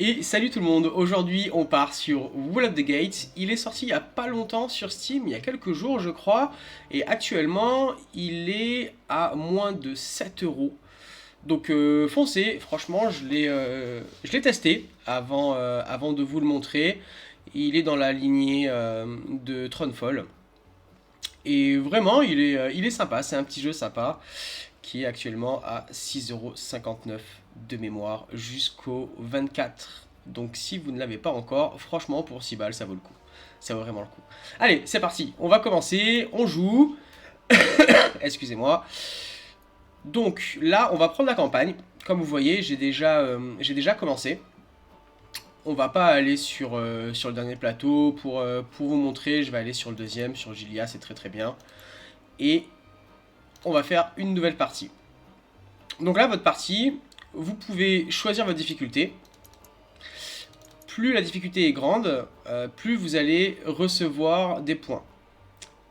Et salut tout le monde, aujourd'hui on part sur Wall of the Gates. Il est sorti il y a pas longtemps sur Steam, il y a quelques jours je crois, et actuellement il est à moins de 7 euros. Donc foncez, franchement je l'ai testé avant de vous le montrer. Il est dans la lignée de Tronfall. Et vraiment il est sympa, c'est un petit jeu sympa qui est actuellement à 6,59€ de mémoire jusqu'au 24. Donc si vous ne l'avez pas encore, franchement pour 6 balles ça vaut le coup. Ça vaut vraiment le coup. Allez, c'est parti, on va commencer, on joue. Excusez-moi. Donc là, on va prendre la campagne. Comme vous voyez, j'ai déjà commencé. On va pas aller sur le dernier plateau pour vous montrer. Je vais aller sur le deuxième, sur Gilia, c'est très très bien. Et on va faire une nouvelle partie. Donc là, votre partie, vous pouvez choisir votre difficulté. Plus la difficulté est grande, plus vous allez recevoir des points.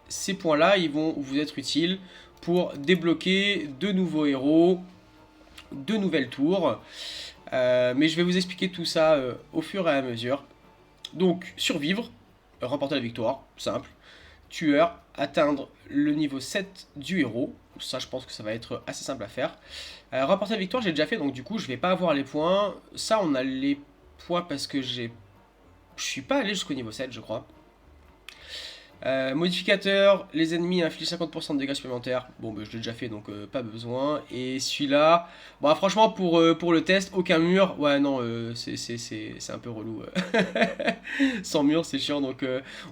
Ces points-là, ils vont vous être utiles pour débloquer de nouveaux héros, de nouvelles tours. Mais je vais vous expliquer tout ça au fur et à mesure. Donc, survivre, remporter la victoire, simple. Tueur, atteindre le niveau 7 du héros. Ça, je pense que ça va être assez simple à faire. Remporter la victoire, j'ai déjà fait, donc du coup, je vais pas avoir les points. Ça, on a les points parce que je suis pas allé jusqu'au niveau 7, je crois. Modificateur, les ennemis infligent 50% de dégâts supplémentaires. Bon, bah, je l'ai déjà fait, donc pas besoin. Et celui-là, bon, franchement, pour le test, aucun mur. Ouais, non, c'est un peu relou. Sans mur, c'est chiant. Donc,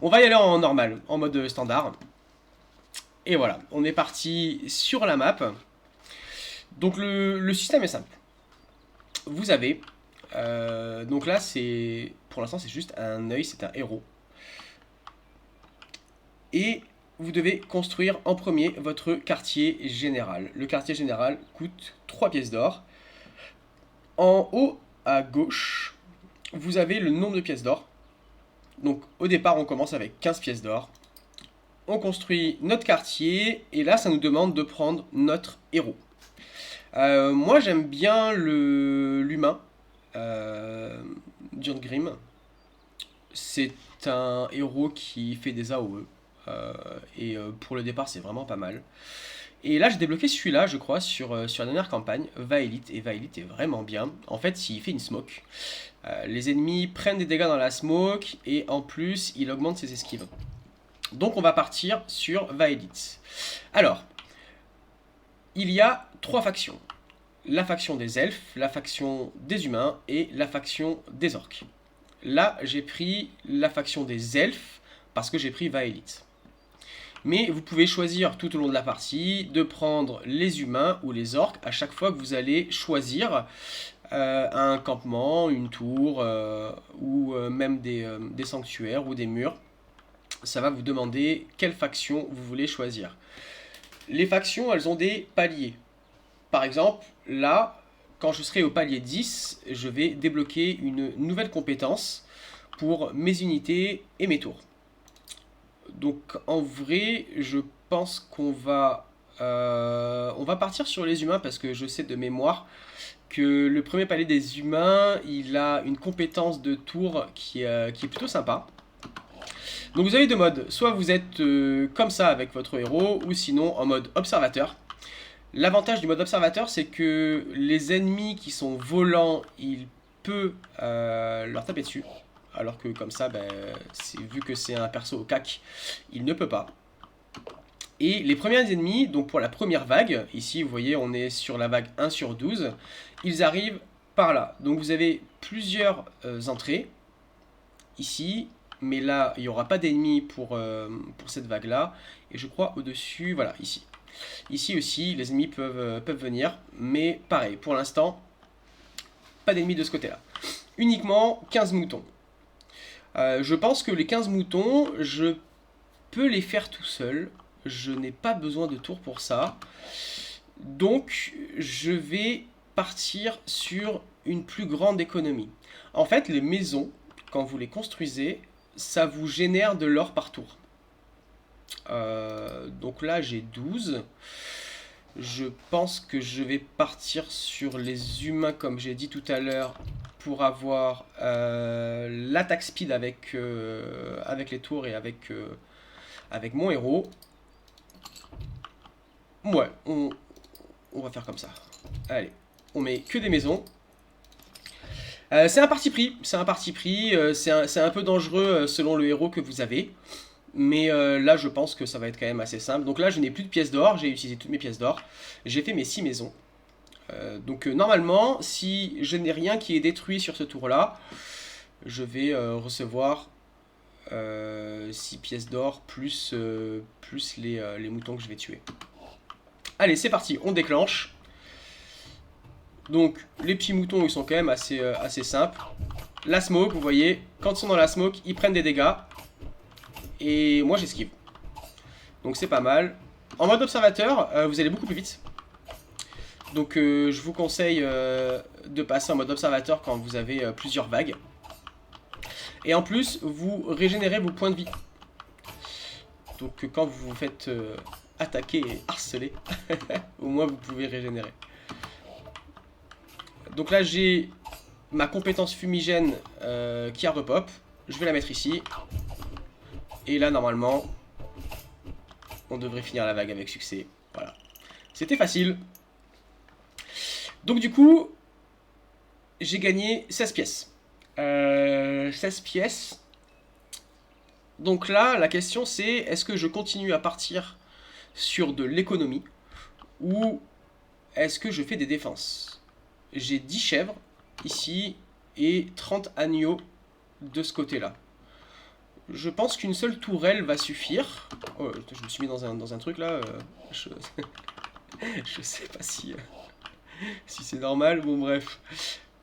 on va y aller en normal, en mode standard. Et voilà, on est parti sur la map. Donc, le système est simple. Vous avez. Donc là, c'est. Pour l'instant, c'est juste un œil, c'est un héros. Et vous devez construire en premier votre quartier général. Le quartier général coûte 3 pièces d'or. En haut à gauche, vous avez le nombre de pièces d'or. Donc au départ, on commence avec 15 pièces d'or. On construit notre quartier et là, ça nous demande de prendre notre héros. Moi, j'aime bien l'humain, Grim. C'est un héros qui fait des AOE. Pour le départ, c'est vraiment pas mal. Et là, j'ai débloqué celui-là, je crois, sur la dernière campagne, Vaelite. Et Vaelite est vraiment bien. En fait, il fait une smoke. Les ennemis prennent des dégâts dans la smoke. Et en plus, il augmente ses esquives. Donc, on va partir sur Vaelite. Alors, il y a 3 factions. La faction des elfes, la faction des humains et la faction des orques. Là, j'ai pris la faction des elfes parce que j'ai pris Vaelite. Mais vous pouvez choisir tout au long de la partie de prendre les humains ou les orques à chaque fois que vous allez choisir un campement, une tour ou même des sanctuaires ou des murs. Ça va vous demander quelle faction vous voulez choisir. Les factions, elles ont des paliers. Par exemple, là, quand je serai au palier 10, je vais débloquer une nouvelle compétence pour mes unités et mes tours. Donc en vrai, je pense on va partir sur les humains parce que je sais de mémoire que le premier palier des humains, il a une compétence de tour qui est plutôt sympa. Donc vous avez deux modes, soit vous êtes comme ça avec votre héros, ou sinon en mode observateur. L'avantage du mode observateur, c'est que les ennemis qui sont volants, il peut leur taper dessus. Alors que comme ça, vu que c'est un perso au cac, il ne peut pas. Et les premiers ennemis, donc pour la première vague, ici vous voyez on est sur la vague 1 sur 12, ils arrivent par là. Donc vous avez plusieurs entrées, ici, mais là il n'y aura pas d'ennemis pour cette vague là. Et je crois au-dessus, voilà, ici. Ici aussi, les ennemis peuvent venir, mais pareil, pour l'instant, pas d'ennemis de ce côté-là. Uniquement 15 moutons. Je pense que les 15 moutons, je peux les faire tout seul. Je n'ai pas besoin de tour pour ça. Donc, je vais partir sur une plus grande économie. En fait, les maisons, quand vous les construisez, ça vous génère de l'or par tour. Donc là, j'ai 12. Je pense que je vais partir sur les humains, comme j'ai dit tout à l'heure, pour avoir l'attaque speed avec les tours et avec mon héros. Ouais, on va faire comme ça. Allez, on met que des maisons. C'est un parti pris, c'est un peu dangereux selon le héros que vous avez. Mais là, je pense que ça va être quand même assez simple. Donc là, je n'ai plus de pièces d'or, j'ai utilisé toutes mes pièces d'or. J'ai fait mes 6 maisons. Donc normalement, si je n'ai rien qui est détruit sur ce tour-là, je vais recevoir 6 pièces d'or plus les moutons que je vais tuer. Allez, c'est parti, on déclenche. Donc les petits moutons, ils sont quand même assez simples. La smoke, vous voyez, quand ils sont dans la smoke, ils prennent des dégâts. Et moi j'esquive. Donc c'est pas mal. En mode observateur, vous allez beaucoup plus vite. Donc je vous conseille de passer en mode observateur quand vous avez plusieurs vagues. Et en plus, vous régénérez vos points de vie. Donc quand vous vous faites attaquer et harceler, au moins vous pouvez régénérer. Donc là j'ai ma compétence fumigène qui a repop. Je vais la mettre ici. Et là normalement, on devrait finir la vague avec succès. Voilà. C'était facile. Donc du coup, j'ai gagné 16 pièces. 16 pièces. Donc là, la question c'est, est-ce que je continue à partir sur de l'économie ou est-ce que je fais des défenses? J'ai 10 chèvres ici et 30 agneaux de ce côté-là. Je pense qu'une seule tourelle va suffire. Oh, je me suis mis dans un truc là. Je sais pas si c'est normal. Bon, bref.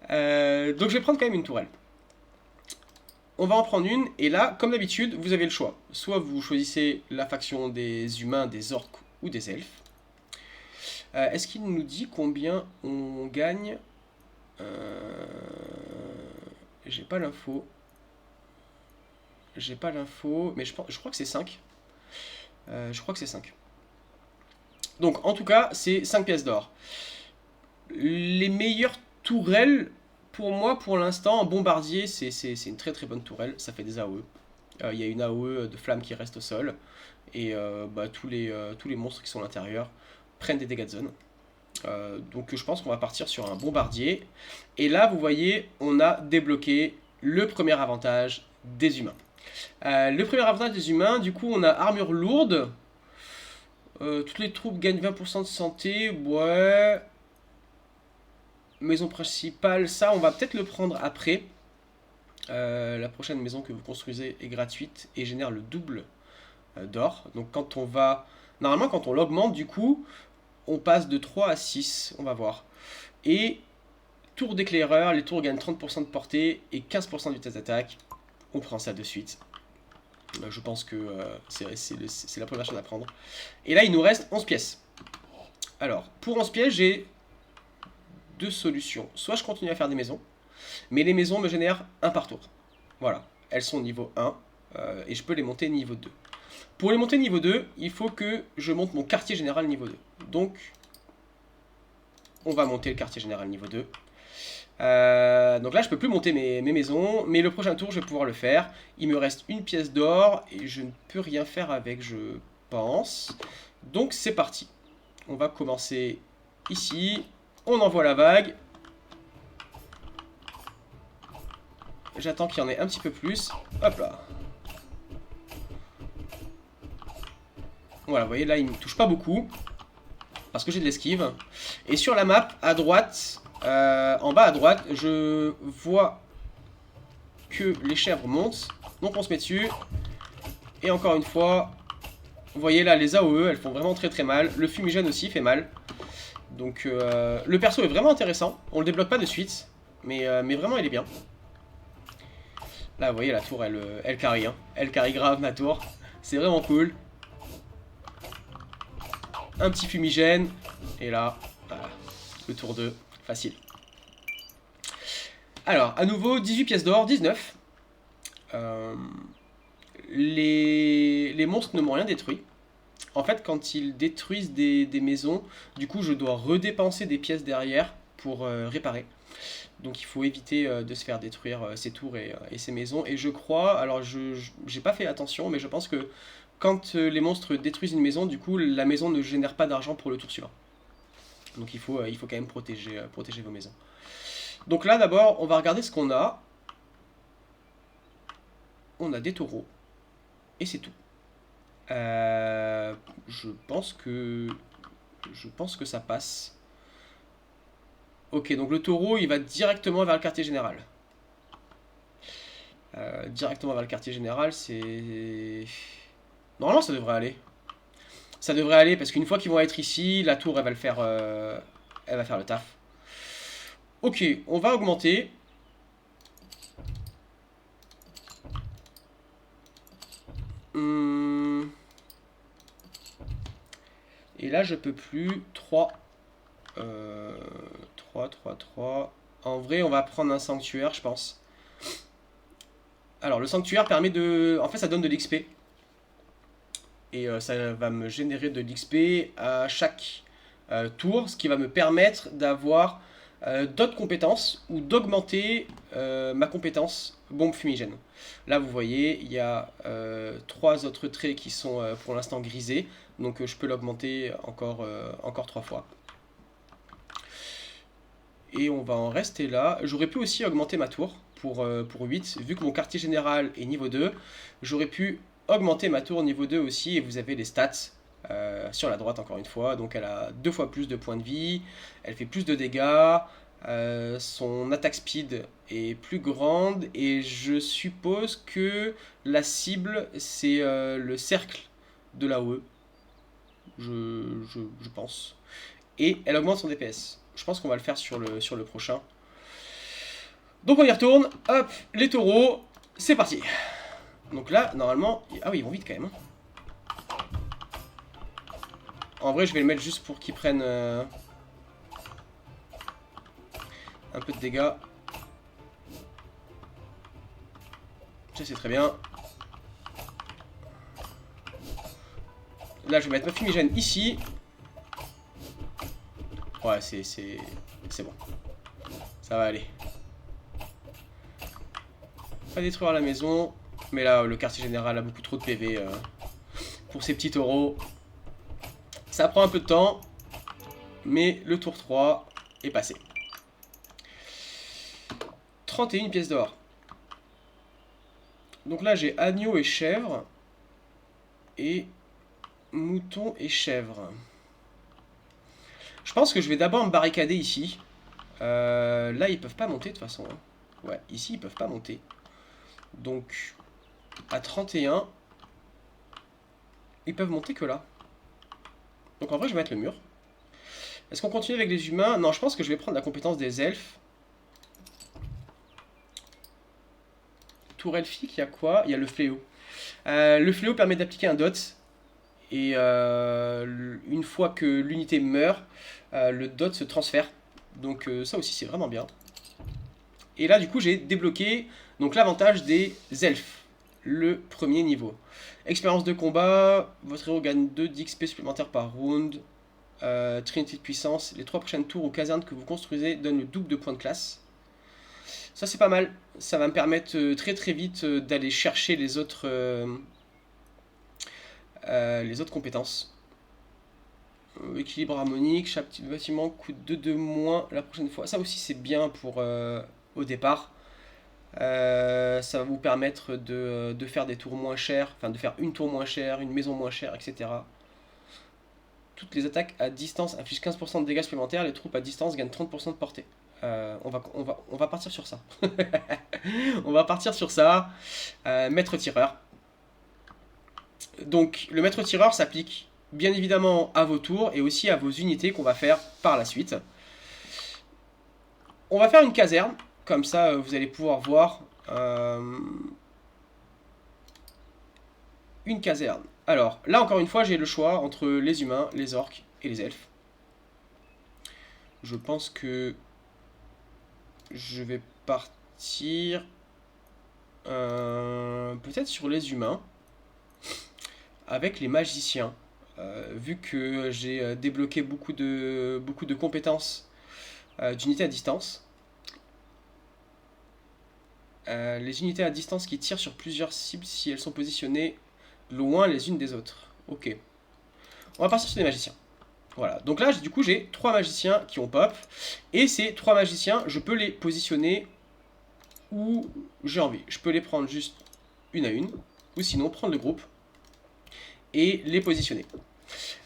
Donc je vais prendre quand même une tourelle. On va en prendre une. Et là, comme d'habitude, vous avez le choix. Soit vous choisissez la faction des humains, des orques ou des elfes. Est-ce qu'il nous dit combien on gagne? J'ai pas l'info. Mais je crois que c'est 5. Je crois que c'est 5. Donc, en tout cas, c'est 5 pièces d'or. Les meilleures tourelles, pour moi, pour l'instant, en bombardier, c'est une très très bonne tourelle. Ça fait des AOE. Il y a une AOE de flamme qui reste au sol. Et tous les monstres qui sont à l'intérieur prennent des dégâts de zone. Donc je pense qu'on va partir sur un bombardier. Et là, vous voyez, on a débloqué le premier avantage des humains. Le premier avantage des humains, du coup, on a armure lourde. Toutes les troupes gagnent 20% de santé. Ouais. Maison principale, ça, on va peut-être le prendre après. La prochaine maison que vous construisez est gratuite et génère le double d'or. Donc quand on va... Normalement, quand on l'augmente, du coup, on passe de 3 à 6. On va voir. Et tour d'éclaireur, les tours gagnent 30% de portée et 15% de vitesse d'attaque. On prend ça de suite. Je pense que c'est la première chose à prendre. Et là, il nous reste 11 pièces. Alors, pour 11 pièces, j'ai deux solutions. Soit je continue à faire des maisons, mais les maisons me génèrent un par tour. Voilà, elles sont niveau 1 et je peux les monter niveau 2. Pour les monter niveau 2, il faut que je monte mon quartier général niveau 2. Donc, on va monter le quartier général niveau 2. Donc là je peux plus monter mes maisons, mais le prochain tour je vais pouvoir le faire. Il me reste une pièce d'or et je ne peux rien faire avec, je pense. Donc c'est parti. On va commencer ici. On envoie la vague. J'attends qu'il y en ait un petit peu plus. Hop là. Voilà, vous voyez là il ne me touche pas beaucoup parce que j'ai de l'esquive. Et sur la map à droite, en bas à droite, je vois que les chèvres montent. Donc on se met dessus. Et encore une fois, vous voyez là les AOE, elles font vraiment très très mal. Le fumigène aussi fait mal. Donc le perso est vraiment intéressant. On le débloque pas de suite. Mais vraiment il est bien. Là vous voyez la tour elle carry. Hein. Elle carry grave ma tour. C'est vraiment cool. Un petit fumigène. Et là, voilà, le tour 2. Facile. Alors, à nouveau, 18 pièces d'or, 19. Les monstres ne m'ont rien détruit. En fait, quand ils détruisent des maisons, du coup, je dois redépenser des pièces derrière pour réparer. Donc il faut éviter de se faire détruire ces tours et ces maisons. Et je crois, alors j'ai pas fait attention, mais je pense que quand les monstres détruisent une maison, du coup, la maison ne génère pas d'argent pour le tour suivant. Donc il faut quand même protéger vos maisons. Donc là, d'abord, on va regarder ce qu'on a. On a des taureaux. Et c'est tout. Euh, je pense que... Je pense que ça passe. Ok, donc le taureau, il va directement vers le quartier général. Directement vers le quartier général, c'est... Normalement, ça devrait aller. Ça devrait aller, parce qu'une fois qu'ils vont être ici, la tour, elle va faire le taf. Ok, on va augmenter. Et là, je peux plus. 3. 3, 3, 3. En vrai, on va prendre un sanctuaire, je pense. Alors, le sanctuaire permet de... En fait, ça donne de l'XP. Et ça va me générer de l'XP à chaque tour, ce qui va me permettre d'avoir d'autres compétences ou d'augmenter ma compétence bombe fumigène. Là, vous voyez, il y a 3 autres traits qui sont pour l'instant grisés, donc je peux l'augmenter encore 3 fois. Et on va en rester là. J'aurais pu aussi augmenter ma tour pour 8, vu que mon quartier général est niveau 2. J'aurais pu augmenter ma tour niveau 2 aussi, et vous avez les stats sur la droite encore une fois. Donc elle a 2 fois plus de points de vie, elle fait plus de dégâts, son attaque speed est plus grande, et je suppose que la cible c'est le cercle de la l'AOE, je pense. Et elle augmente son DPS. Je pense qu'on va le faire sur le prochain. Donc on y retourne, hop, les taureaux, c'est parti. Donc là, normalement... Ah oui, ils vont vite quand même. En vrai, je vais le mettre juste pour qu'ils prennent un peu de dégâts. Ça, c'est très bien. Là, je vais mettre ma fumigène ici. Ouais, c'est bon. Ça va aller. Pas détruire la maison. Mais là, le quartier général a beaucoup trop de PV pour ces petits taureaux. Ça prend un peu de temps. Mais le tour 3 est passé. 31 pièces d'or. Donc là, j'ai agneau et chèvre. Et mouton et chèvre. Je pense que je vais d'abord me barricader ici. Là, ils peuvent pas monter de toute façon. Hein. Ouais, ici, ils peuvent pas monter. Donc, à 31, ils peuvent monter que là. Donc en vrai, je vais mettre le mur. Est-ce qu'on continue avec les humains? Non, je pense que je vais prendre la compétence des elfes. Tour elfique, il y a quoi? Il y a le fléau. Le fléau permet d'appliquer un dot. Et une fois que l'unité meurt, le dot se transfère. Donc ça aussi, c'est vraiment bien. Et là, du coup, j'ai débloqué donc l'avantage des elfes. Le premier niveau. Expérience de combat, votre héros gagne 2 d'XP supplémentaires par round. Trinité de puissance, les 3 prochaines tours ou casernes que vous construisez donnent le double de points de classe. Ça c'est pas mal, ça va me permettre très très vite d'aller chercher les autres compétences. Équilibre harmonique, chaque petit bâtiment coûte 2 de moins la prochaine fois. Ça aussi c'est bien pour au départ. Ça va vous permettre de faire des tours moins chers, enfin de faire une tour moins chère, une maison moins chère, etc. Toutes les attaques à distance infligent 15% de dégâts supplémentaires, les troupes à distance gagnent 30% de portée. On va partir sur ça. On va partir sur ça. Maître tireur. Donc le maître tireur s'applique bien évidemment à vos tours et aussi à vos unités qu'on va faire par la suite. On va faire une caserne, comme ça vous allez pouvoir voir une caserne. Alors là encore une fois j'ai le choix entre les humains, les orques et les elfes. Je pense que je vais partir peut-être sur les humains avec les magiciens. vu que j'ai débloqué beaucoup de compétences d'unités à distance. Les unités à distance qui tirent sur plusieurs cibles si elles sont positionnées loin les unes des autres. Ok. On va partir sur des magiciens. Voilà. Donc là, du coup, j'ai 3 magiciens qui ont pop. Et ces 3 magiciens, je peux les positionner où j'ai envie. Je peux les prendre juste une à une. Ou sinon, prendre le groupe et les positionner.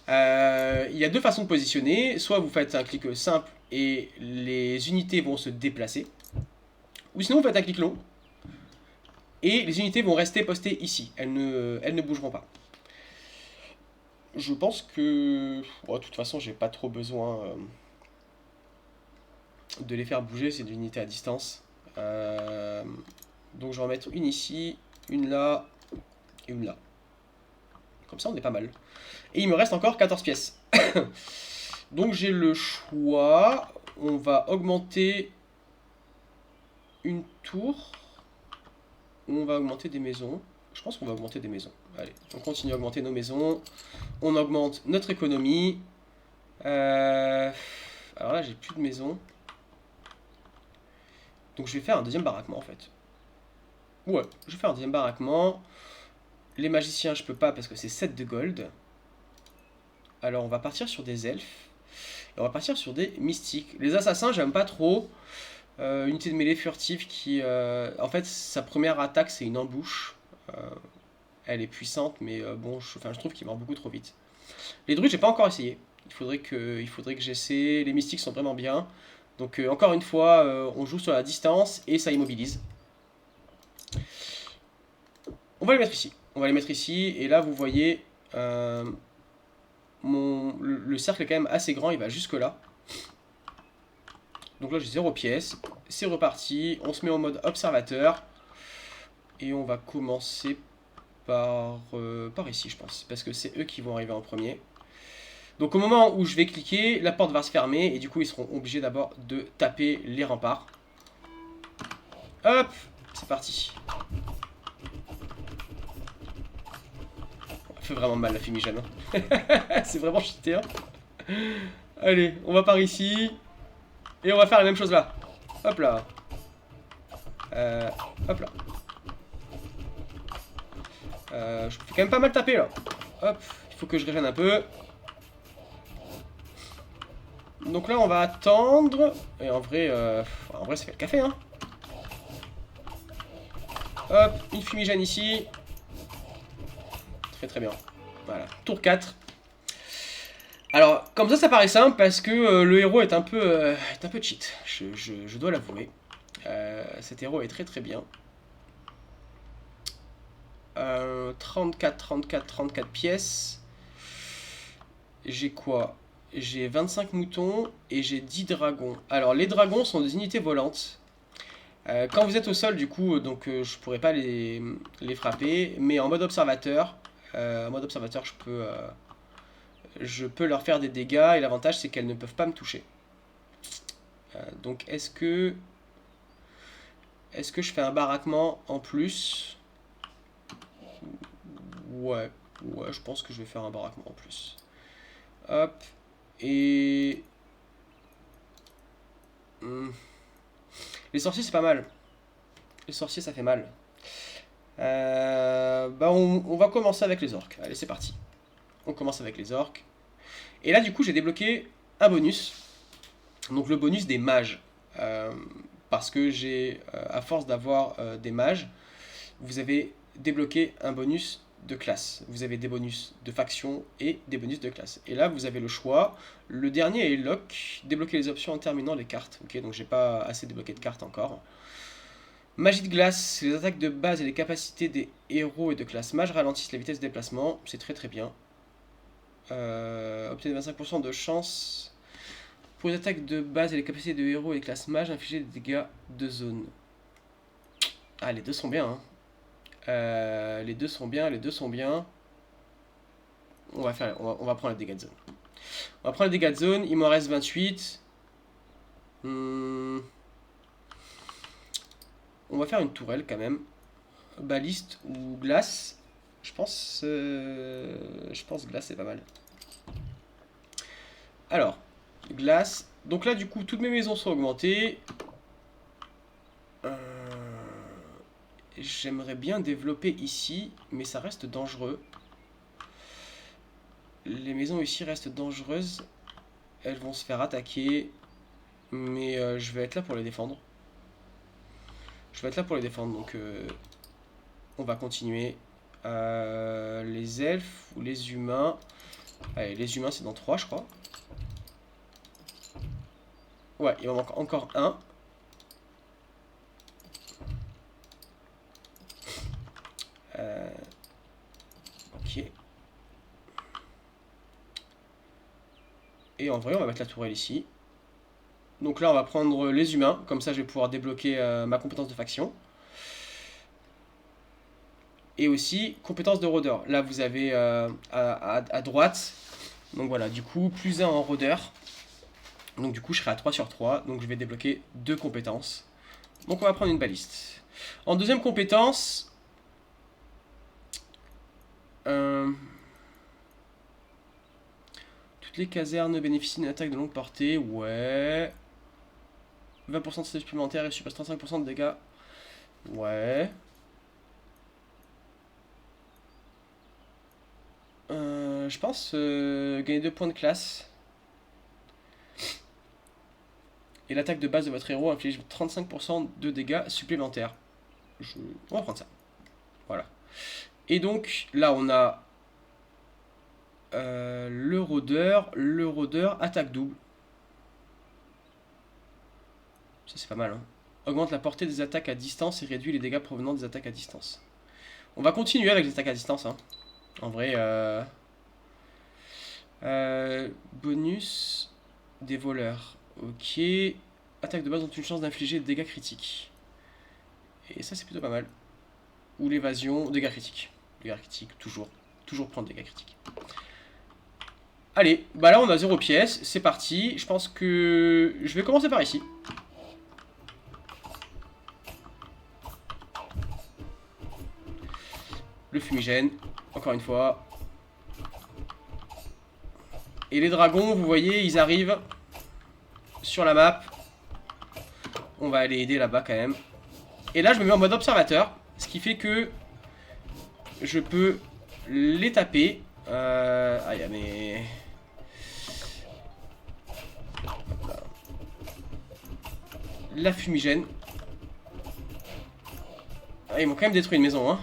Il y a deux façons de positionner. Soit vous faites un clic simple et les unités vont se déplacer. Ou sinon, vous faites un clic long et les unités vont rester postées ici. Elles ne bougeront pas. Je pense que... Bon, de toute façon, j'ai pas trop besoin de les faire bouger. C'est des unités à distance. Donc je vais en mettre une ici, une là et une là. Comme ça, on est pas mal. Et il me reste encore 14 pièces. Donc j'ai le choix. On va augmenter une tour. On va augmenter des maisons. Je pense qu'on va augmenter des maisons. Allez, on continue à augmenter nos maisons. On augmente notre économie. Alors là, j'ai plus de maisons. Donc je vais faire un deuxième baraquement en fait. Ouais, je vais faire un deuxième baraquement. Les magiciens, je peux pas parce que c'est 7 de gold. Alors on va partir sur des elfes. Et on va partir sur des mystiques. Les assassins, j'aime pas trop. Unité de mêlée furtive qui... en fait, sa première attaque, c'est une embouche. Elle est puissante, mais bon, je trouve qu'il meurt beaucoup trop vite. Les druides, j'ai pas encore essayé. Il faudrait que j'essaie. Les mystiques sont vraiment bien. Donc encore une fois, on joue sur la distance et ça immobilise. On va les mettre ici. On va les mettre ici. Et là, vous voyez, le cercle est quand même assez grand. Il va jusque là. Donc là, j'ai 0 pièces. C'est reparti. On se met en mode observateur. Et on va commencer par ici, je pense. Parce que c'est eux qui vont arriver en premier. Donc au moment où je vais cliquer, la porte va se fermer. Et du coup, ils seront obligés d'abord de taper les remparts. Hop, c'est parti. Ça fait vraiment mal la fumigène. Hein. C'est vraiment cheaté. Hein. Allez, on va par ici. Et on va faire la même chose là. Hop là. Hop là. Je peux quand même pas mal taper là. Hop, il faut que je régène un peu. Donc là on va attendre. Et en vrai ça fait le café hein. Hop, une fumigène ici. Très très bien. Voilà, tour 4. Alors, comme ça paraît simple parce que le héros est un peu cheat. Je dois l'avouer. Cet héros est très très bien. 34 pièces. J'ai quoi? J'ai 25 moutons et j'ai 10 dragons. Alors, les dragons sont des unités volantes. Quand vous êtes au sol, du coup, donc je pourrais pas les frapper. Mais en mode observateur, je peux leur faire des dégâts. Et l'avantage, c'est qu'elles ne peuvent pas me toucher. Donc, est-ce que je fais un baraquement en plus? Ouais, je pense que je vais faire un baraquement en plus. Hop. Et... Les sorciers, c'est pas mal. Les sorciers, ça fait mal. On va commencer avec les orques. Allez, c'est parti. On commence avec les orques. Et là, du coup, j'ai débloqué un bonus. Donc, le bonus des mages. Parce que j'ai, à force d'avoir des mages, vous avez débloqué un bonus de classe. Vous avez des bonus de faction et des bonus de classe. Et là, vous avez le choix. Le dernier est lock. Débloquer les options en terminant les cartes. Ok, donc j'ai pas assez débloqué de cartes encore. Magie de glace, les attaques de base et les capacités des héros et de classe mage ralentissent la vitesse de déplacement. C'est très très bien. Obtenez 25% de chance. Pour les attaques de base et les capacités de héros et de classe mage, infliger des dégâts de zone. Ah, les deux sont bien. Hein. Les deux sont bien. On va prendre les dégâts de zone. On va prendre les dégâts de zone. Il m'en reste 28. On va faire une tourelle quand même. Baliste ou glace. Je pense glace, c'est pas mal. Alors, glace. Donc là, du coup, toutes mes maisons sont augmentées. J'aimerais bien développer ici, mais ça reste dangereux. Les maisons ici restent dangereuses. Elles vont se faire attaquer. Mais je vais être là pour les défendre. Je vais être là pour les défendre, donc on va continuer. Les elfes ou les humains. Allez, les humains c'est dans 3 je crois. Ouais, il m'en manque encore un. Ok. Et en vrai, on va mettre la tourelle ici. Donc là, on va prendre les humains. Comme ça, je vais pouvoir débloquer ma compétence de faction. Et aussi, compétence de rôdeur. Là, vous avez à droite. Donc voilà, du coup, plus 1 en rôdeur. Donc du coup, je serai à 3 sur 3. Donc je vais débloquer 2 compétences. Donc on va prendre une baliste. En deuxième compétence... toutes les casernes bénéficient d'une attaque de longue portée. Ouais. 20% de CP supplémentaire et suppresse 35% de dégâts. Ouais. Je pense gagner 2 points de classe. Et l'attaque de base de votre héros inflige 35% de dégâts supplémentaires. On va prendre ça. Voilà. Et donc, là, on a le rôdeur. Le rôdeur, attaque double. Ça, c'est pas mal. Hein. Augmente la portée des attaques à distance et réduit les dégâts provenant des attaques à distance. On va continuer avec les attaques à distance. Hein. En vrai, bonus des voleurs. Ok. Attaques de base ont une chance d'infliger des dégâts critiques. Et ça, c'est plutôt pas mal. Ou l'évasion, dégâts critiques. Dégâts critiques, toujours. Toujours prendre dégâts critiques. Allez, bah là on a 0 pièce, c'est parti. Je pense que je vais commencer par ici. Le fumigène, encore une fois. Et les dragons, vous voyez, ils arrivent sur la map. On va aller aider là-bas quand même. Et là, je me mets en mode observateur. Ce qui fait que je peux les taper. Ah, il y a mes... La fumigène. Ah, ils m'ont quand même détruit une maison, hein.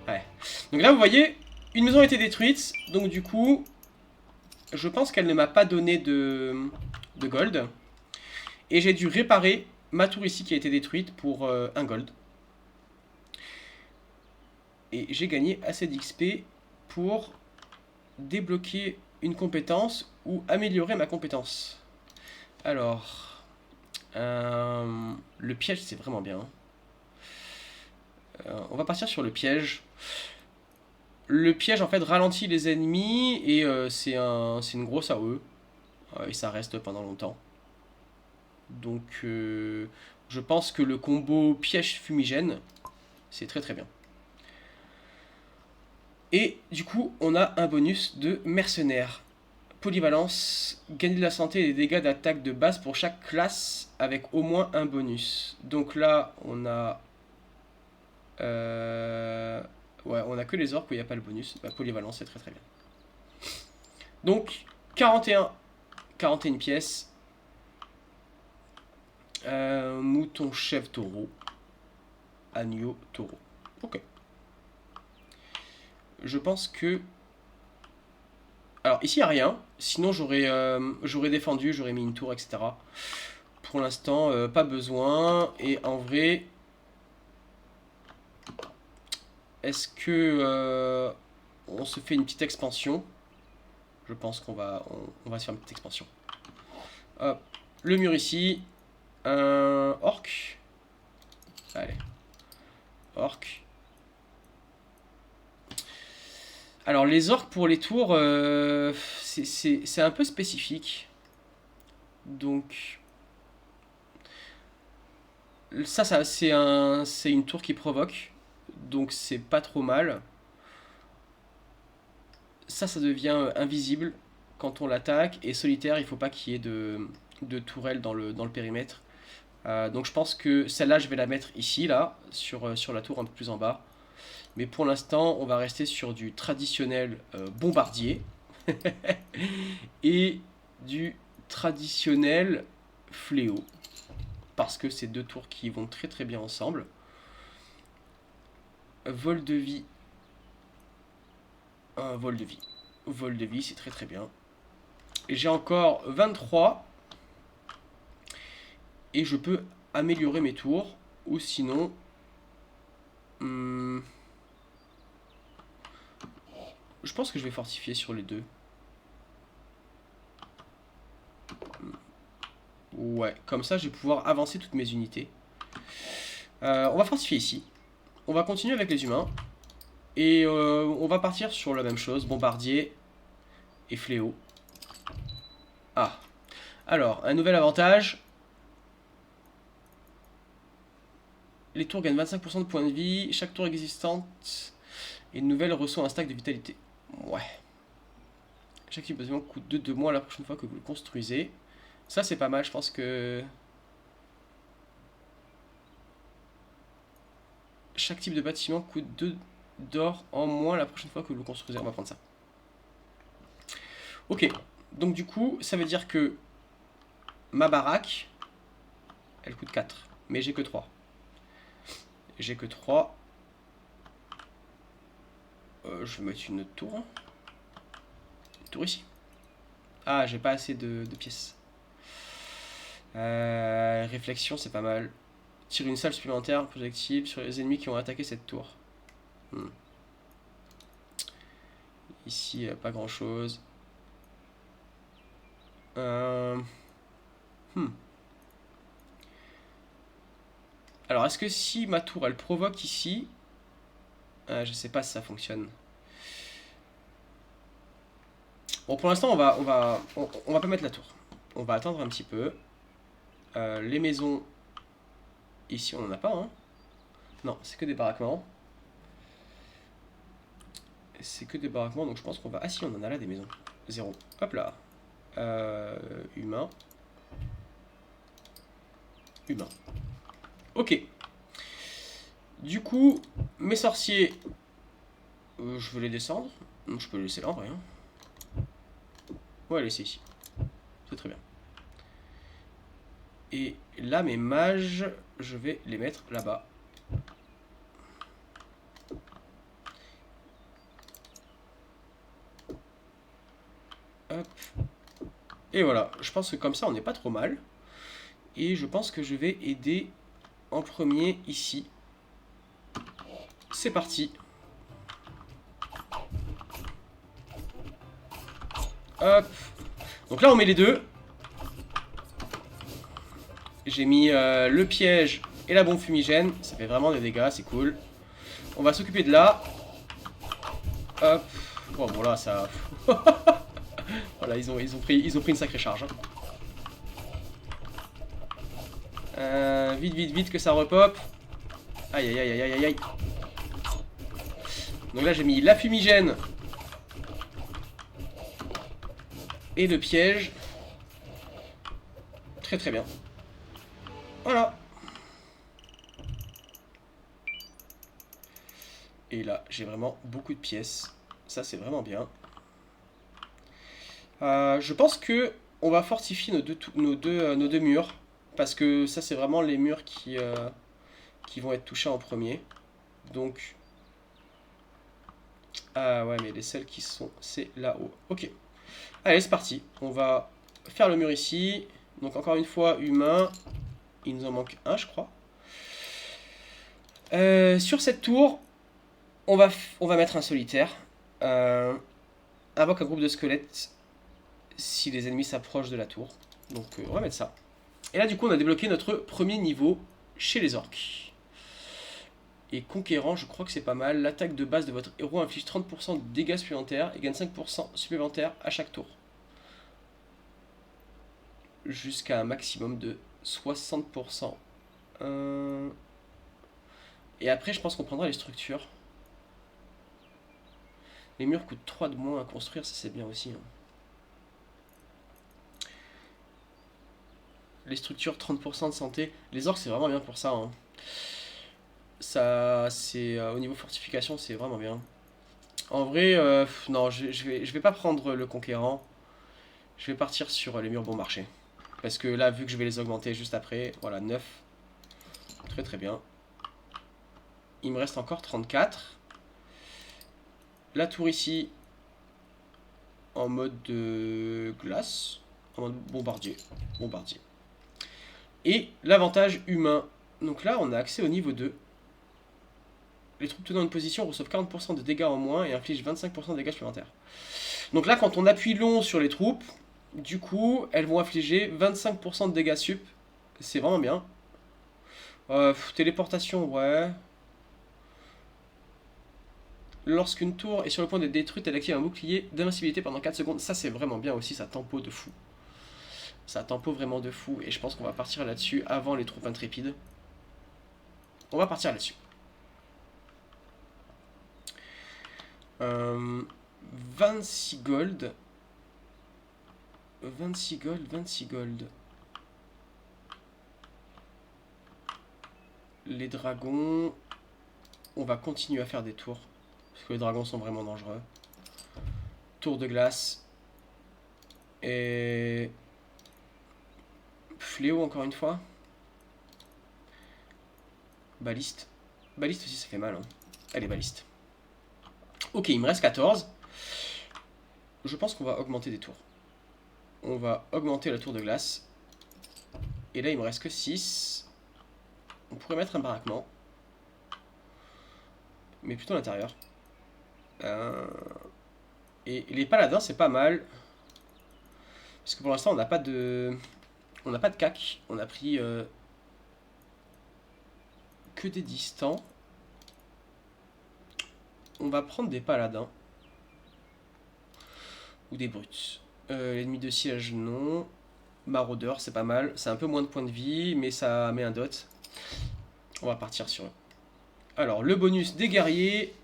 Ouais. Donc là, vous voyez, une maison a été détruite. Donc du coup, je pense qu'elle ne m'a pas donné de gold. Et j'ai dû réparer ma tour ici qui a été détruite pour 1 gold. Et j'ai gagné assez d'XP pour débloquer une compétence ou améliorer ma compétence. Alors, le piège, c'est vraiment bien. On va partir sur le piège. Le piège, en fait, ralentit les ennemis et c'est une grosse AOE. Et ça reste pendant longtemps. Donc, je pense que le combo piège fumigène, c'est très très bien. Et du coup, on a un bonus de mercenaire. Polyvalence, gagner de la santé et des dégâts d'attaque de base pour chaque classe avec au moins un bonus. Donc là, on a... ouais, on a que les orques où il n'y a pas le bonus. Bah, polyvalence, c'est très très bien. Donc, 41 pièces. Mouton, chèvre, taureau. Agneau, taureau. Ok. Je pense que... Alors, ici, il n'y a rien. Sinon, j'aurais défendu, j'aurais mis une tour, etc. Pour l'instant, pas besoin. Et en vrai... Est-ce que... on se fait une petite expansion? Je pense qu'on va, on va se faire une petite expansion. Hop. Le mur ici. Un orc. Allez. Orc. Alors les orques pour les tours, c'est un peu spécifique. Donc ça c'est une tour qui provoque. Donc c'est pas trop mal. ça devient invisible quand on l'attaque. Et solitaire, il faut pas qu'il y ait de tourelle dans le périmètre. Donc je pense que celle-là, je vais la mettre ici, là, sur la tour un peu plus en bas. Mais pour l'instant, on va rester sur du traditionnel bombardier. Et du traditionnel fléau. Parce que c'est deux tours qui vont très très bien ensemble. Vol de vie. Un vol de vie. Vol de vie, c'est très très bien. Et j'ai encore 23. Et je peux améliorer mes tours. Ou sinon... je pense que je vais fortifier sur les deux. Ouais, comme ça je vais pouvoir avancer toutes mes unités. On va fortifier ici. On va continuer avec les humains. Et on va partir sur la même chose, bombardier et fléau. Ah. Alors, un nouvel avantage. Les tours gagnent 25% de points de vie. Chaque tour existante et une nouvelle reçoit un stack de vitalité. Ouais. Chaque type de bâtiment coûte 2 de moins la prochaine fois que vous le construisez. Ça c'est pas mal, je pense que... Chaque type de bâtiment coûte 2 d'or en moins la prochaine fois que vous le construisez. On va prendre ça. Ok, donc du coup, ça veut dire que ma baraque, elle coûte 4, mais j'ai que 3. J'ai que 3. Je vais mettre une tour. Une tour ici. Ah, j'ai pas assez de pièces. Réflexion, c'est pas mal. Tire une salle supplémentaire projectile sur les ennemis qui ont attaqué cette tour. Ici, pas grand chose. Alors, est-ce que si ma tour, elle provoque ici... je sais pas si ça fonctionne. Bon, pour l'instant, on va pas mettre la tour. On va attendre un petit peu. Les maisons... Ici, on n'en a pas, hein. Non, c'est que des baraquements. C'est que des baraquements, donc je pense qu'on va... Ah si, on en a là des maisons. 0. Hop là. Humain. Humain. Ok. Du coup, mes sorciers... je veux les descendre. Donc je peux les laisser là en vrai. Hein. Ouais, laisser ici. C'est très bien. Et là, mes mages, je vais les mettre là-bas. Hop. Et voilà, je pense que comme ça, on n'est pas trop mal. Et je pense que je vais aider en premier ici. C'est parti. Hop. Donc là, on met les deux. J'ai mis le piège et la bombe fumigène. Ça fait vraiment des dégâts, c'est cool. On va s'occuper de là. Hop. Bon là, ça... Voilà, ils ont pris une sacrée charge. Hein. Vite que ça repop. Aïe aïe aïe aïe aïe aïe. Donc là j'ai mis la fumigène. Et le piège. Très très bien. Voilà. Et là j'ai vraiment beaucoup de pièces. Ça c'est vraiment bien. Je pense que on va fortifier nos deux murs. Parce que ça c'est vraiment les murs qui vont être touchés en premier. Donc... Ah ouais, mais les celles qui sont... C'est là-haut. Ok. Allez, c'est parti. On va faire le mur ici. Donc encore une fois, humain. Il nous en manque un, je crois. Sur cette tour, on va mettre un solitaire. Invoque un groupe de squelettes si les ennemis s'approchent de la tour. Donc on va mettre ça. Et là, du coup, on a débloqué notre premier niveau chez les orques. Et conquérant, je crois que c'est pas mal. L'attaque de base de votre héros inflige 30% de dégâts supplémentaires et gagne 5% supplémentaires à chaque tour. Jusqu'à un maximum de 60%. Et après, je pense qu'on prendra les structures. Les murs coûtent 3 de moins à construire, ça c'est bien aussi. Hein. Les structures, 30% de santé. Les orques, c'est vraiment bien pour ça. Hein. Ça, c'est au niveau fortification, c'est vraiment bien. En vrai, non, je vais pas prendre le conquérant. Je vais partir sur les murs bon marché. Parce que là, vu que je vais les augmenter juste après, voilà, 9. Très très bien. Il me reste encore 34. La tour ici, en mode de glace. En mode bombardier. Bombardier. Et l'avantage humain. Donc là, on a accès au niveau 2. Les troupes tenant une position reçoivent 40% de dégâts en moins et infligent 25% de dégâts supplémentaires. Donc là, quand on appuie long sur les troupes, du coup, elles vont infliger 25% de dégâts sup. C'est vraiment bien. Téléportation, ouais. Lorsqu'une tour est sur le point d'être détruite, elle active un bouclier d'invincibilité pendant 4 secondes. Ça, c'est vraiment bien aussi, ça tempo de fou. Ça tempo vraiment de fou. Et je pense qu'on va partir là-dessus avant les troupes intrépides. On va partir là-dessus. 26 gold. 26 gold, 26 gold. Les dragons. On va continuer à faire des tours. Parce que les dragons sont vraiment dangereux. Tour de glace. Et... Fléau encore une fois. Baliste. Baliste aussi ça fait mal. Hein. Allez, baliste. Ok, il me reste 14. Je pense qu'on va augmenter des tours. On va augmenter la tour de glace. Et là, il me reste que 6. On pourrait mettre un baraquement. Mais plutôt à l'intérieur. Et les paladins, c'est pas mal. Parce que pour l'instant, on n'a pas de... On n'a pas de cac. On a pris... que des distants. On va prendre des paladins. Ou des brutes. L'ennemi de siège, non. Maraudeur, c'est pas mal. C'est un peu moins de points de vie, mais ça met un dot. On va partir sur eux. Alors, le bonus des guerriers.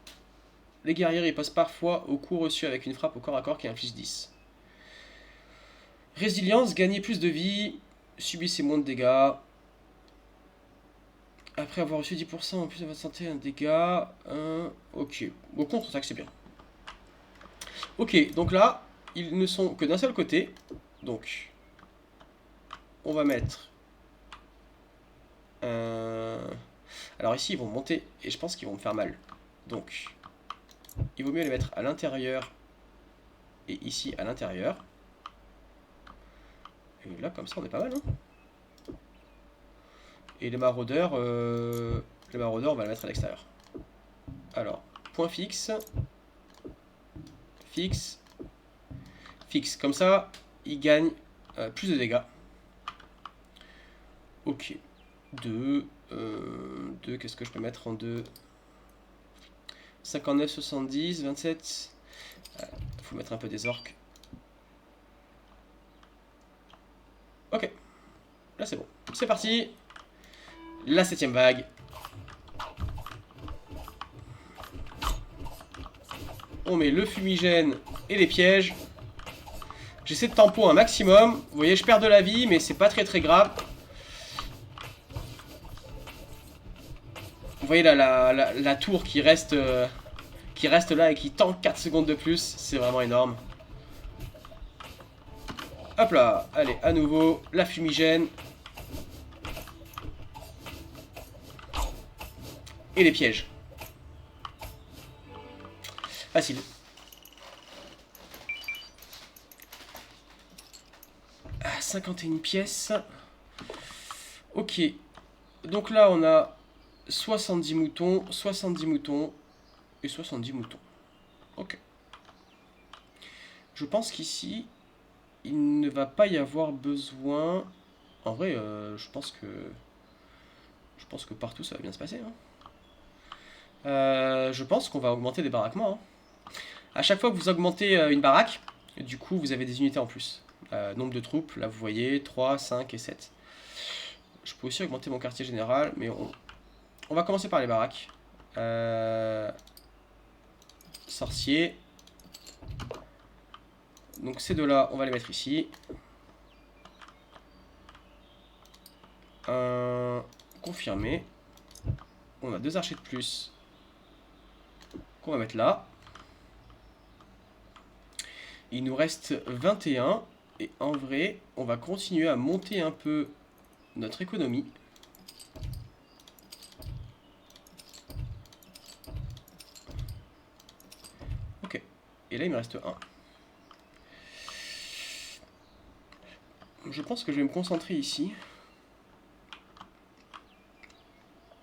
Les guerriers ripostent parfois au coup reçu avec une frappe au corps à corps qui inflige 10. Résilience, gagner plus de vie. Subissez moins de dégâts. Après avoir reçu 10% en plus de votre santé, un dégât. Ok. Au contre-attaque, c'est bien. Ok, donc là, ils ne sont que d'un seul côté. Donc, on va mettre... Alors ici, ils vont monter et je pense qu'ils vont me faire mal. Donc, il vaut mieux les mettre à l'intérieur et ici à l'intérieur. Et là, comme ça, on est pas mal. Hein. Et les maraudeurs, on va les mettre à l'extérieur. Alors, point fixe. Fixe. Fixe. Comme ça, ils gagnent plus de dégâts. Ok. 2. 2, qu'est-ce que je peux mettre en 2? 59, 70, 27. Faut mettre un peu des orques. Ok. Là, c'est bon. C'est parti. La 7ème vague. On met le fumigène et les pièges. J'essaie de tempo un maximum. Vous voyez, je perds de la vie, mais c'est pas très très grave. Vous voyez là, la tour qui reste là et qui tank 4 secondes de plus. C'est vraiment énorme. Hop là. Allez, à nouveau, la fumigène. Et les pièges. Facile. Ah, 51 pièces. Ok. Donc là, on a 70 moutons, 70 moutons et 70 moutons. Ok. Je pense qu'ici, il ne va pas y avoir besoin... En vrai, je pense que partout, ça va bien se passer. Hein. Je pense qu'on va augmenter des baraquements. Hein. À chaque fois que vous augmentez une baraque, du coup, vous avez des unités en plus. Nombre de troupes, là, vous voyez, 3, 5 et 7. Je peux aussi augmenter mon quartier général, mais on va commencer par les baraques. Sorcier. Donc ces deux-là, on va les mettre ici. Confirmé. On a 2 archers de plus qu'on va mettre là. Il nous reste 21. Et en vrai, on va continuer à monter un peu notre économie. Ok. Et là, il me reste 1. Je pense que je vais me concentrer ici.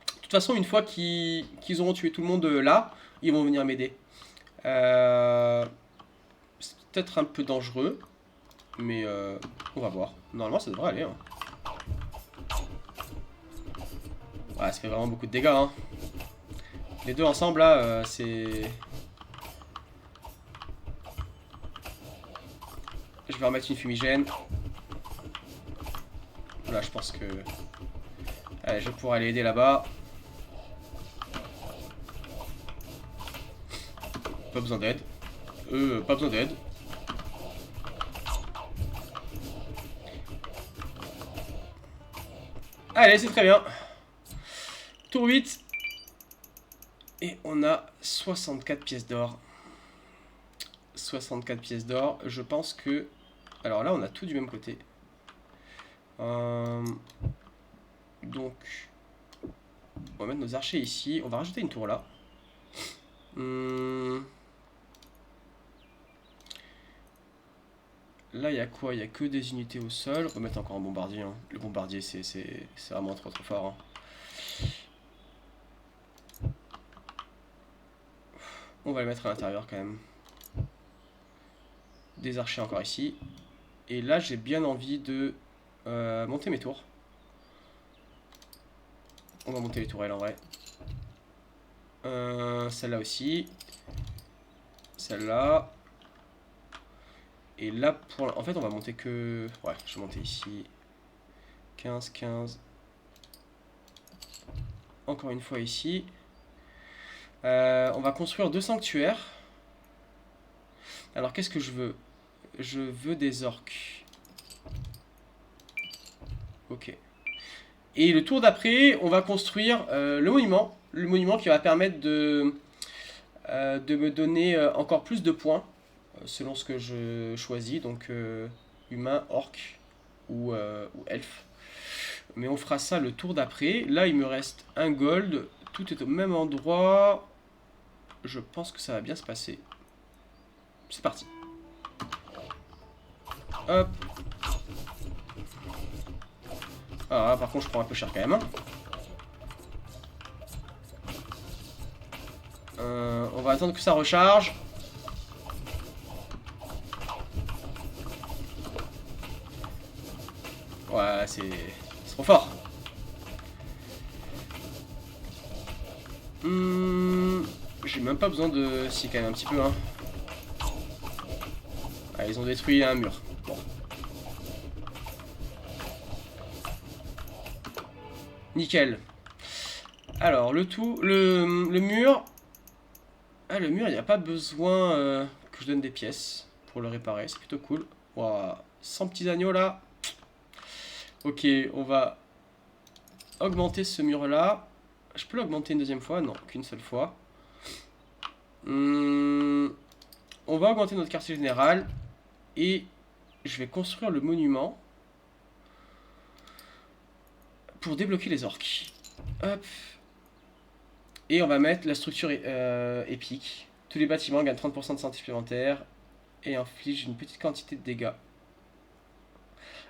De toute façon, une fois qu'ils auront tué tout le monde là, ils vont venir m'aider. C'est peut-être un peu dangereux, mais on va voir. Normalement, ça devrait aller. Hein. Ouais, ça fait vraiment beaucoup de dégâts. Hein. Les deux ensemble, là, c'est... Je vais remettre une fumigène. Là, je pense que... Allez, je vais pouvoir aller aider là-bas. Pas besoin d'aide. Pas besoin d'aide. Allez, c'est très bien. Tour 8. Et on a 64 pièces d'or. 64 pièces d'or. Je pense que... Alors là, on a tout du même côté. Donc... On va mettre nos archers ici. On va rajouter une tour là. Là, il y a quoi? Il y a que des unités au sol. On va mettre encore un bombardier. Hein. Le bombardier, c'est vraiment trop fort. Hein. On va le mettre à l'intérieur quand même. Des archers encore ici. Et là, j'ai bien envie de monter mes tours. On va monter les tourelles en vrai. Celle-là aussi. Celle-là. Et là, en fait, on va monter que... Ouais, je vais monter ici. 15, 15. Encore une fois ici. On va construire 2 sanctuaires. Alors, qu'est-ce que je veux? Je veux des orques. Ok. Et le tour d'après, on va construire le monument. Le monument qui va permettre de me donner encore plus de points. Selon ce que je choisis. Donc, humain, orc ou elfe. Mais on fera ça le tour d'après. Là, il me reste un gold. Tout est au même endroit. Je pense que ça va bien se passer. C'est parti. Hop. Ah, par contre, je prends un peu cher quand même. Hein. On va attendre que ça recharge. Ouais, c'est trop fort. J'ai même pas besoin de... Si, quand même un petit peu. Hein. Ah, ils ont détruit un mur. Bon. Nickel. Alors, le mur... Ah, le mur, il n'y a pas besoin que je donne des pièces pour le réparer. C'est plutôt cool. Wow. 100 petits agneaux, là. Ok, on va augmenter ce mur-là. Je peux l'augmenter une deuxième fois? Non, qu'une seule fois. On va augmenter notre quartier général. Et je vais construire le monument pour débloquer les orques. Hop. Et on va mettre la structure épique. Tous les bâtiments gagnent 30% de santé supplémentaire et infligent une petite quantité de dégâts.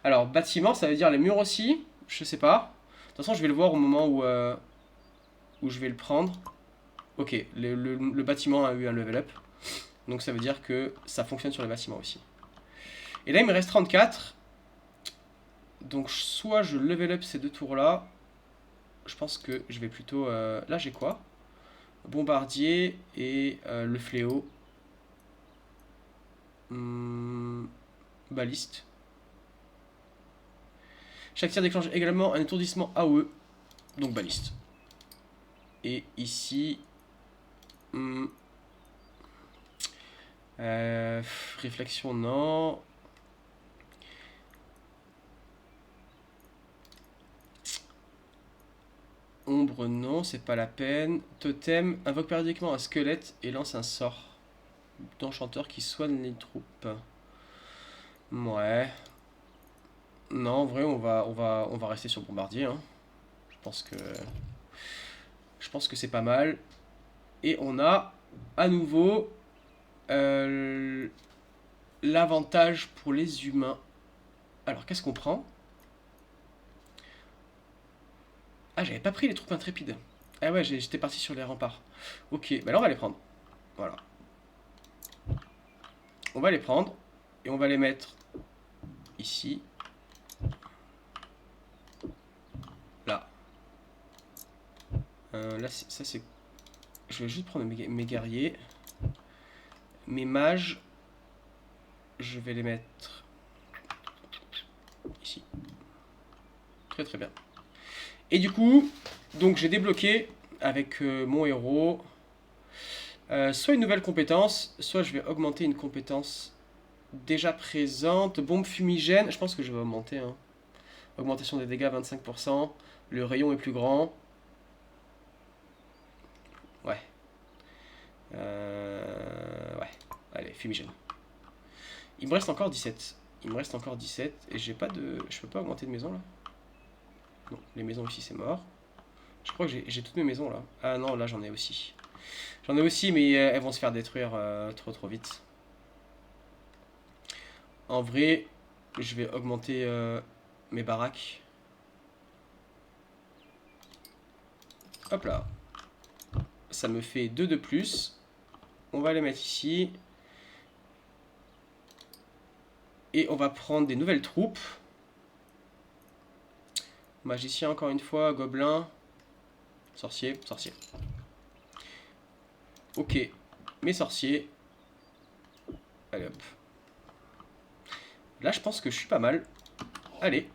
Alors, bâtiment, ça veut dire les murs aussi. Je sais pas. De toute façon, je vais le voir au moment où je vais le prendre. Ok, le bâtiment a eu un level up. Donc ça veut dire que ça fonctionne sur les bâtiments aussi. Et là, il me reste 34. Donc soit je level up ces deux tours-là. Je pense que je vais plutôt... Là, j'ai quoi? Bombardier et le fléau. Baliste. Chaque tir déclenche également un étourdissement AOE. Donc baliste. Et ici... Réflexion, non. Ombre, non, c'est pas la peine. Totem, invoque périodiquement un squelette et lance un sort d'enchanteur qui soigne les troupes. Ouais. Non, en vrai, on va rester sur bombardier. Hein. Je pense que, je pense que c'est pas mal. Et on a à nouveau l'avantage pour les humains. Alors, qu'est-ce qu'on prend? Ah, j'avais pas pris les troupes intrépides. Ah ouais, j'étais parti sur les remparts. Ok, bah là on va les prendre. Voilà. On va les prendre et on va les mettre ici. Là. Là, ça c'est... Je vais juste prendre mes guerriers. Mes mages. Je vais les mettre ici. Très très bien. Et du coup, donc j'ai débloqué avec mon héros soit une nouvelle compétence, soit je vais augmenter une compétence déjà présente. Bombe fumigène, je pense que je vais augmenter. Hein. Augmentation des dégâts 25%. Le rayon est plus grand. Ouais. Ouais. Allez, fumigène. Il me reste encore 17. Il me reste encore 17. Et j'ai pas de... Je peux pas augmenter de maison là. Non, les maisons ici c'est mort. Je crois que j'ai toutes mes maisons là. Ah non, là j'en ai aussi. J'en ai aussi, mais elles vont se faire détruire trop vite. En vrai, je vais augmenter mes baraques. Hop là. Ça me fait 2 de plus. On va les mettre ici. Et on va prendre des nouvelles troupes. Magicien encore une fois, gobelin. Sorcier, sorcier. Ok, mes sorciers. Allez hop. Là je pense que je suis pas mal. Allez.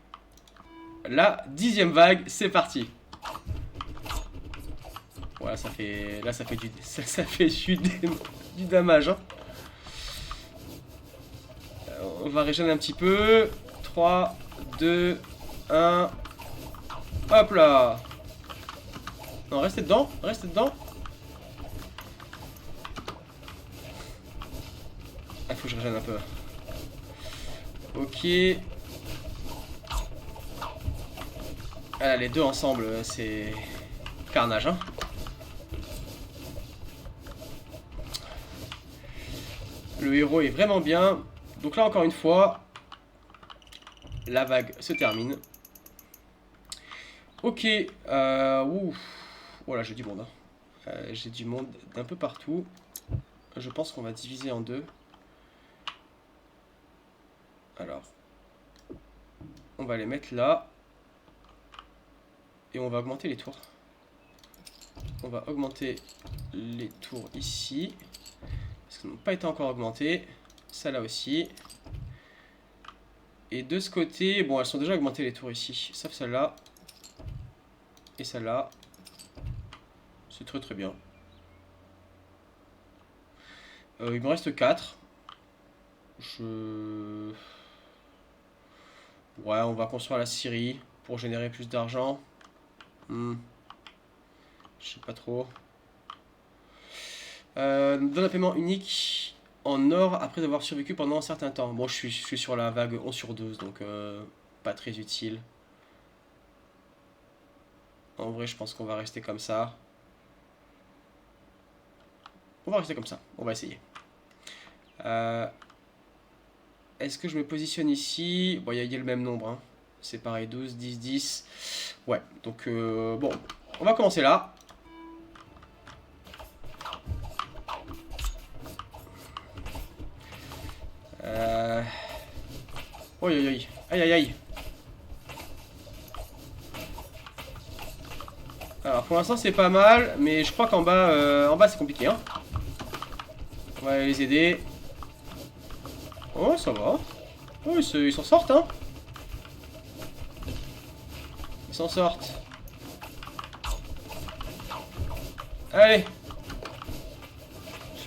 La 10e vague, c'est parti. Voilà, ça fait... Là ça fait du... Ça fait du damage. Hein. On va régénérer un petit peu. 3, 2, 1. Hop là. Non, restez dedans, restez dedans. Ah, faut que je régène un peu. Ok. Ah, les deux ensemble, c'est carnage, hein. Le héros est vraiment bien. Donc là, encore une fois, la vague se termine. Ok. Ouf. Voilà, j'ai du monde. Hein. J'ai du monde d'un peu partout. Je pense qu'on va diviser en deux. Alors, on va les mettre là. Et on va augmenter les tours. On va augmenter les tours ici. Parce qu'elles n'ont pas été encore augmentées. Ça là aussi. Et de ce côté, bon, elles sont déjà augmentées les tours ici. Sauf celle-là. Et celle-là. C'est très très bien. Il me reste 4. Ouais, on va construire la scierie pour générer plus d'argent. Je sais pas trop. Donne un paiement unique en or après avoir survécu pendant un certain temps. Bon, je suis sur la vague 11 sur 12, donc pas très utile. En vrai, je pense qu'on va rester comme ça. On va rester comme ça, on va essayer. Est-ce que je me positionne ici? Bon, il y a le même nombre. Hein. C'est pareil, 12, 10, 10. Ouais, donc bon, on va commencer là. Aïe aïe aïe, aïe aïe aïe. Alors pour l'instant c'est pas mal, mais je crois qu'en bas c'est compliqué. Hein. On va les aider. Oh ça va. Oh ils s'en sortent hein. Ils s'en sortent. Allez.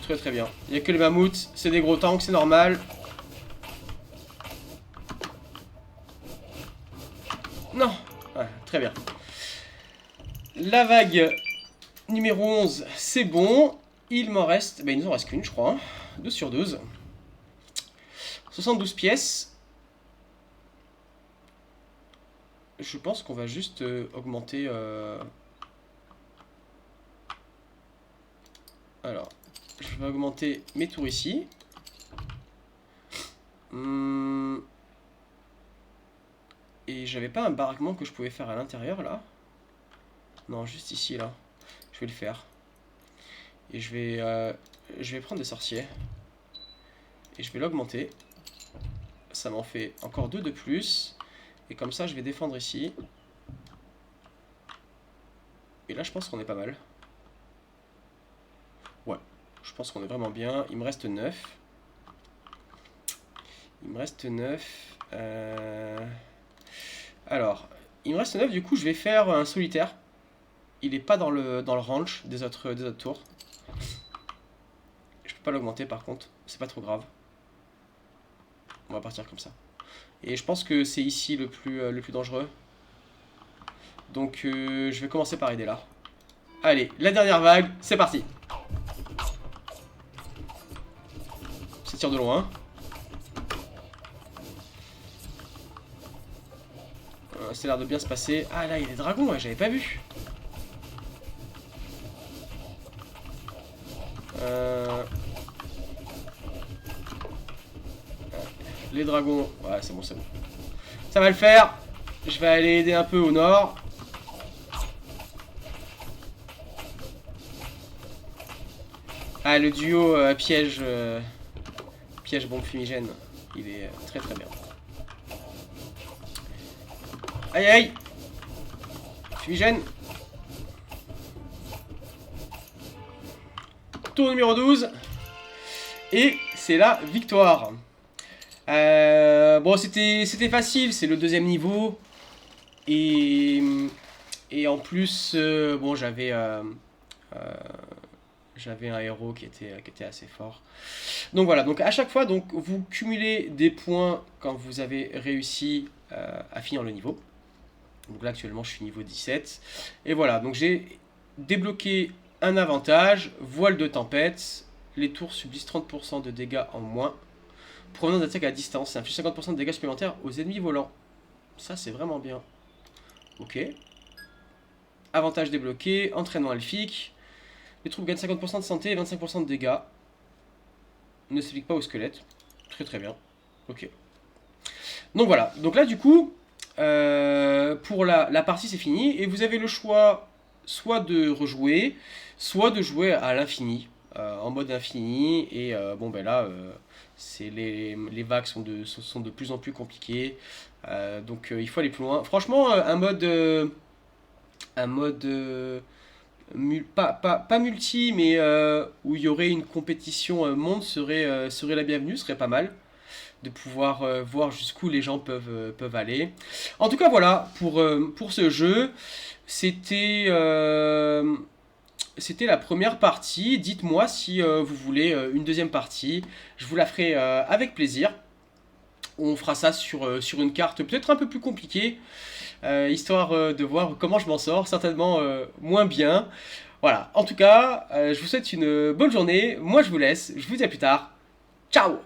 Très très bien. Il n'y a que les mammouths, c'est des gros tanks, c'est normal. Non. Ouais, très bien. La vague numéro 11, c'est bon. Il m'en reste... Bah, il nous en reste qu'une, je crois. 2 sur 12. 72 pièces. Je pense qu'on va juste augmenter... Alors, je vais augmenter mes tours ici. Et j'avais pas un baraquement que je pouvais faire à l'intérieur, là? Non, juste ici, là. Je vais le faire. Et je vais prendre des sorciers. Et je vais l'augmenter. Ça m'en fait encore 2 de plus. Et comme ça, je vais défendre ici. Et là, je pense qu'on est pas mal. Ouais, je pense qu'on est vraiment bien. Il me reste 9. Il me reste 9. Alors, il me reste 9. Du coup, je vais faire un solitaire. Il n'est pas dans le range des autres tours. Je peux pas l'augmenter par contre. C'est pas trop grave. On va partir comme ça. Et je pense que c'est ici le plus dangereux. Donc je vais commencer par aider là. Allez, la dernière vague, c'est parti. Ça tire de loin. Ça a l'air de bien se passer. Ah là, il y a des dragons, ouais, j'avais pas vu. Les dragons, ouais, c'est bon, c'est bon. Ça va le faire. Je vais aller aider un peu au nord. Ah, le duo piège bombe fumigène, il est très très bien. Aïe aïe. Fumigène. Tour numéro 12. Et c'est la victoire. Bon, c'était facile, c'est le deuxième niveau. Et en plus, bon, j'avais un héros qui était assez fort. Donc voilà, donc à chaque fois, donc, vous cumulez des points quand vous avez réussi à finir le niveau. Donc là, actuellement, je suis niveau 17. Et voilà, donc j'ai débloqué un avantage, voile de tempête. Les tours subissent 30% de dégâts en moins. Provenant d'attaque à distance, ça inflige 50% de dégâts supplémentaires aux ennemis volants. Ça, c'est vraiment bien. Ok. Avantage débloqué, entraînement elfique. Les troupes gagnent 50% de santé et 25% de dégâts. Ne s'applique pas au squelette. Très très bien. Ok. Donc voilà. Donc là, du coup, pour la partie, c'est fini. Et vous avez le choix soit de rejouer, soit de jouer à l'infini. En mode infini. Et bon, ben là, les vagues sont de plus en plus compliquées. Donc il faut aller plus loin. Franchement, un mode... pas multi, mais où il y aurait une compétition monde serait la bienvenue, serait pas mal de pouvoir voir jusqu'où les gens peuvent aller. En tout cas, voilà, pour ce jeu, c'était la première partie. Dites-moi si vous voulez une deuxième partie. Je vous la ferai avec plaisir. On fera ça sur une carte peut-être un peu plus compliquée. Histoire de voir comment je m'en sors, certainement moins bien. Voilà, en tout cas, je vous souhaite une bonne journée. Moi, je vous laisse. Je vous dis à plus tard. Ciao!